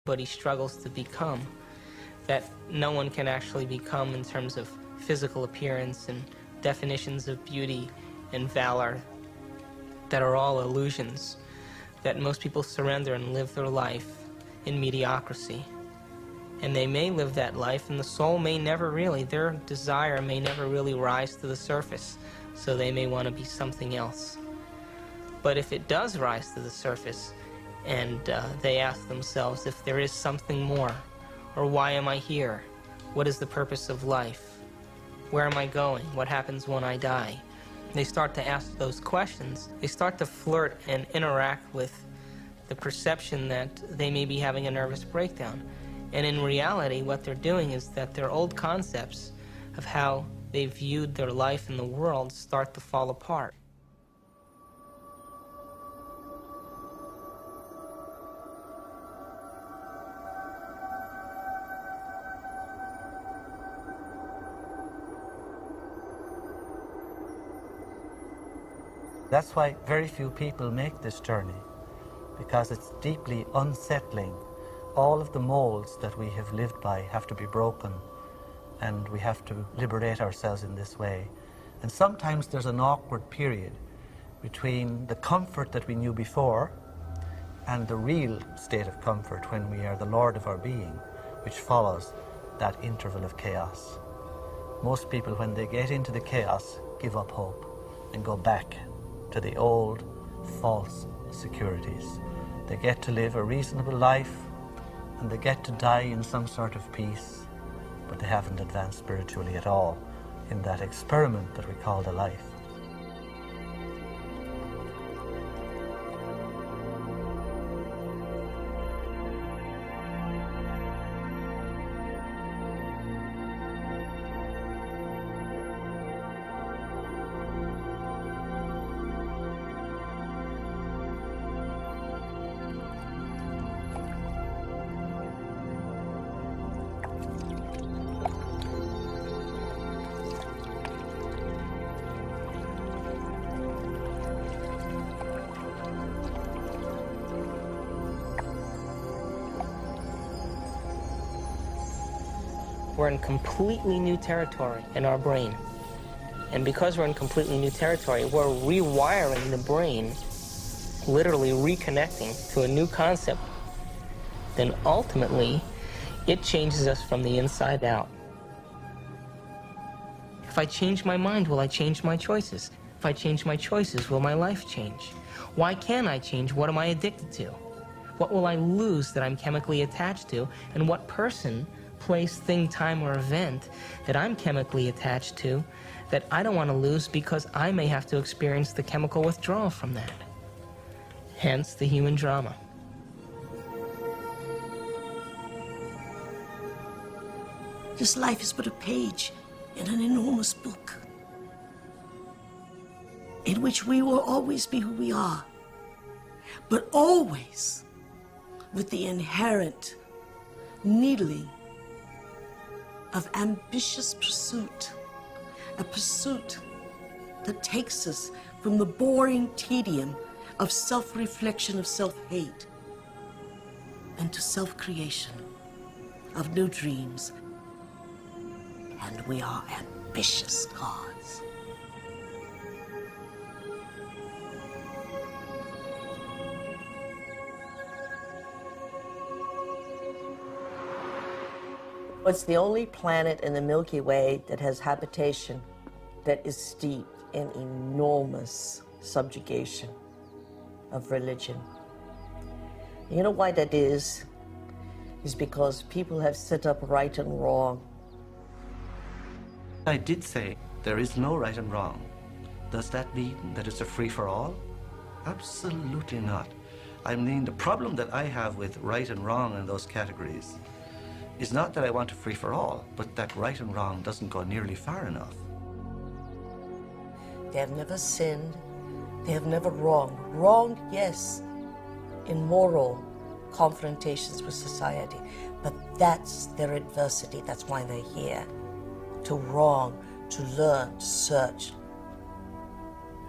but he struggles to become, that no one can actually become in terms of physical appearance and definitions of beauty and valor that are all illusions, that most people surrender and live their life in mediocrity. And they may live that life, and the soul may never really, their desire may never really rise to the surface, so they may want to be something else. But if it does rise to the surface, and they ask themselves if there is something more, or why am I here? What is the purpose of life? Where am I going? What happens when I die? They start to ask those questions. They start to flirt and interact with the perception that they may be having a nervous breakdown. And in reality, what they're doing is that their old concepts of how they viewed their life in the world start to fall apart. That's why very few people make this journey, because it's deeply unsettling. All of the molds that we have lived by have to be broken, and we have to liberate ourselves in this way. And sometimes there's an awkward period between the comfort that we knew before and the real state of comfort when we are the Lord of our being, which follows that interval of chaos. Most people, when they get into the chaos, give up hope and go back to the old false securities. They get to live a reasonable life and they get to die in some sort of peace, but they haven't advanced spiritually at all in that experiment that we call the life. We're in completely new territory in our brain. And because we're in completely new territory, we're rewiring the brain, literally reconnecting to a new concept. Then ultimately, it changes us from the inside out. If I change my mind, will I change my choices? If I change my choices, will my life change? Why can't I change? What am I addicted to? What will I lose that I'm chemically attached to? And what person, place, thing, time, or event that I'm chemically attached to that I don't want to lose because I may have to experience the chemical withdrawal from that. Hence the human drama. This life is but a page in an enormous book in which we will always be who we are, but always with the inherent needling of ambitious pursuit, a pursuit that takes us from the boring tedium of self-reflection, of self-hate, and to self-creation of new dreams. And we are ambitious gods. It's the only planet in the Milky Way that has habitation that is steeped in enormous subjugation of religion. You know why that is? Is because people have set up right and wrong. I did say there is no right and wrong. Does that mean that it's a free-for-all? Absolutely not. I mean, the problem that I have with right and wrong in those categories is not that I want a free-for-all, but that right and wrong doesn't go nearly far enough. They have never sinned. They have never wronged. Wronged, yes, in moral confrontations with society. But that's their adversity. That's why they're here. To wrong, to learn, to search,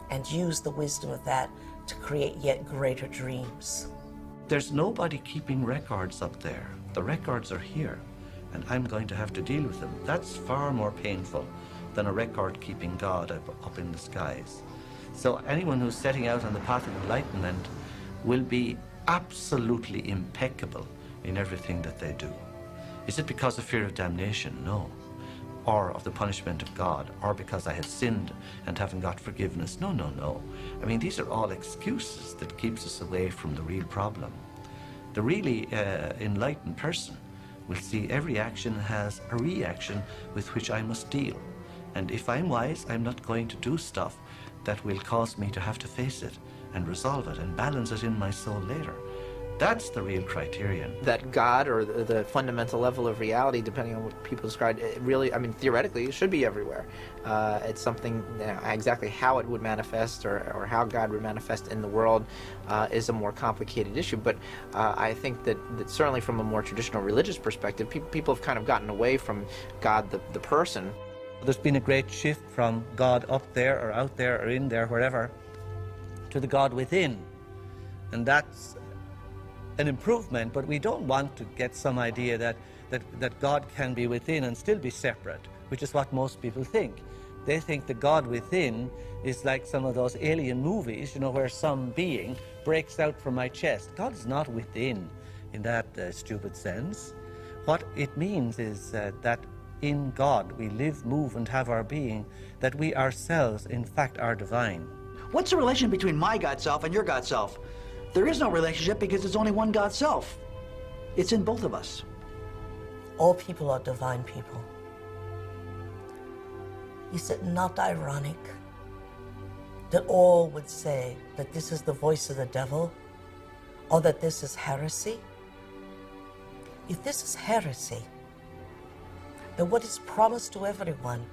and use the wisdom of that to create yet greater dreams. There's nobody keeping records up there. The records are here, and I'm going to have to deal with them. That's far more painful than a record-keeping God up in the skies. So anyone who's setting out on the path of enlightenment will be absolutely impeccable in everything that they do. Is it because of fear of damnation? No. Or of the punishment of God, or because I have sinned and haven't got forgiveness? No, no, no. I mean, these are all excuses that keeps us away from the real problem. The really enlightened person will see every action has a reaction with which I must deal. And if I'm wise, I'm not going to do stuff that will cause me to have to face it and resolve it and balance it in my soul later. That's the real criterion. That God, or the fundamental level of reality, depending on what people describe, it really, I mean, theoretically, it should be everywhere. It's something, you know, exactly how it would manifest or how God would manifest in the world is a more complicated issue. But I think that certainly from a more traditional religious perspective, people have kind of gotten away from God, the person. There's been a great shift from God up there or out there or in there, wherever, to the God within. And that's an improvement, but we don't want to get some idea that God can be within and still be separate, which is what most people think. They think the God within is like some of those alien movies, you know, where some being breaks out from my chest. God is not within in that stupid sense. What it means is that in God we live, move, and have our being, that we ourselves, in fact, are divine. What's the relation between my God self and your God self? There is no relationship because there's only one God self. It's in both of us. All people are divine people. Is it not ironic that all would say that this is the voice of the devil or that this is heresy? If this is heresy, then what is promised to everyone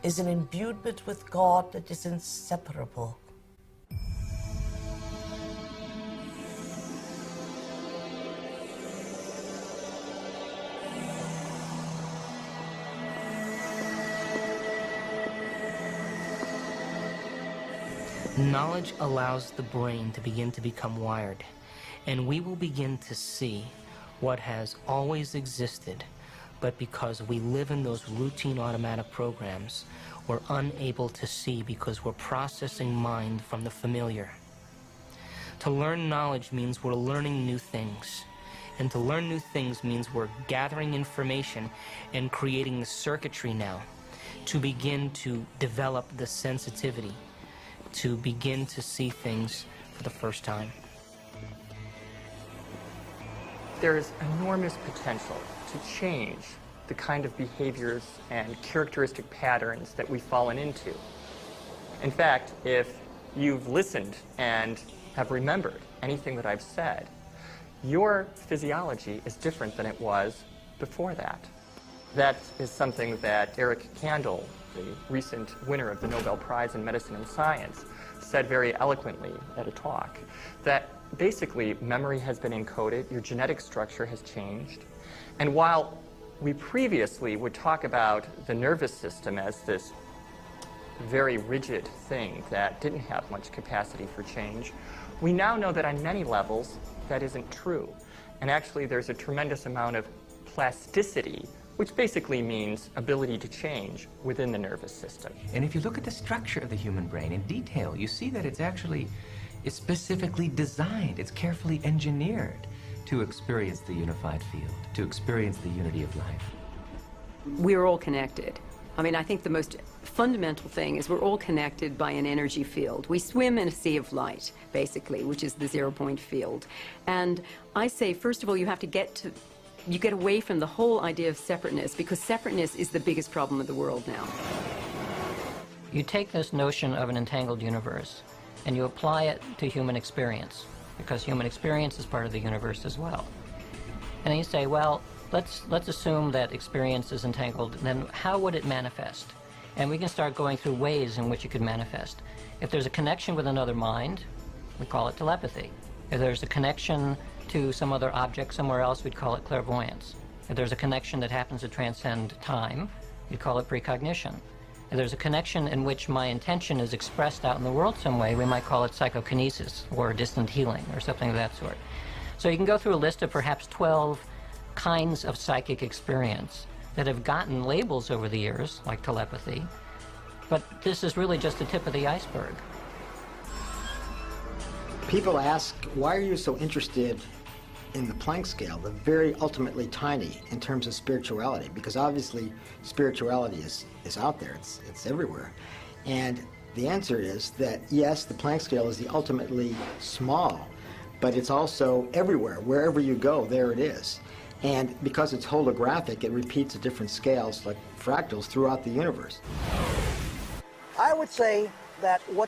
is an imbuement with God that is inseparable. Knowledge allows the brain to begin to become wired, and we will begin to see what has always existed, but because we live in those routine automatic programs, we're unable to see because we're processing mind from the familiar. To learn knowledge means we're learning new things, and to learn new things means we're gathering information and creating the circuitry now to begin to develop the sensitivity, to begin to see things for the first time. There is enormous potential to change the kind of behaviors and characteristic patterns that we've fallen into. In fact, if you've listened and have remembered anything that I've said, your physiology is different than it was before that. That is something that Eric Kandel, the recent winner of the Nobel Prize in Medicine and Science, said very eloquently at a talk, that basically memory has been encoded, your genetic structure has changed, and while we previously would talk about the nervous system as this very rigid thing that didn't have much capacity for change, we now know that on many levels that isn't true. And actually there's a tremendous amount of plasticity, which basically means ability to change within the nervous system. And if you look at the structure of the human brain in detail, you see that it's specifically designed, it's carefully engineered to experience the unified field, to experience the unity of life. We're all connected. I mean, I think the most fundamental thing is we're all connected by an energy field. We swim in a sea of light, basically, which is the zero-point field. And I say, first of all, you get away from the whole idea of separateness, because separateness is the biggest problem of the world now. You take this notion of an entangled universe and you apply it to human experience, because human experience is part of the universe as well. And then you say, well, let's assume that experience is entangled, then how would it manifest? And we can start going through ways in which it could manifest. If there's a connection with another mind, we call it telepathy. If there's a connection to some other object somewhere else, we'd call it clairvoyance. If there's a connection that happens to transcend time, we'd call it precognition. and there's a connection in which my intention is expressed out in the world some way, we might call it psychokinesis or distant healing or something of that sort. So you can go through a list of perhaps 12 kinds of psychic experience that have gotten labels over the years, like telepathy, but this is really just the tip of the iceberg. People ask, why are you so interested in the Planck scale, the very ultimately tiny in terms of spirituality? Because obviously spirituality is out there, it's everywhere. And the answer is that yes, the Planck scale is the ultimately small, but it's also everywhere. Wherever you go, there it is. And because it's holographic, it repeats at different scales, like fractals, throughout the universe. I would say that what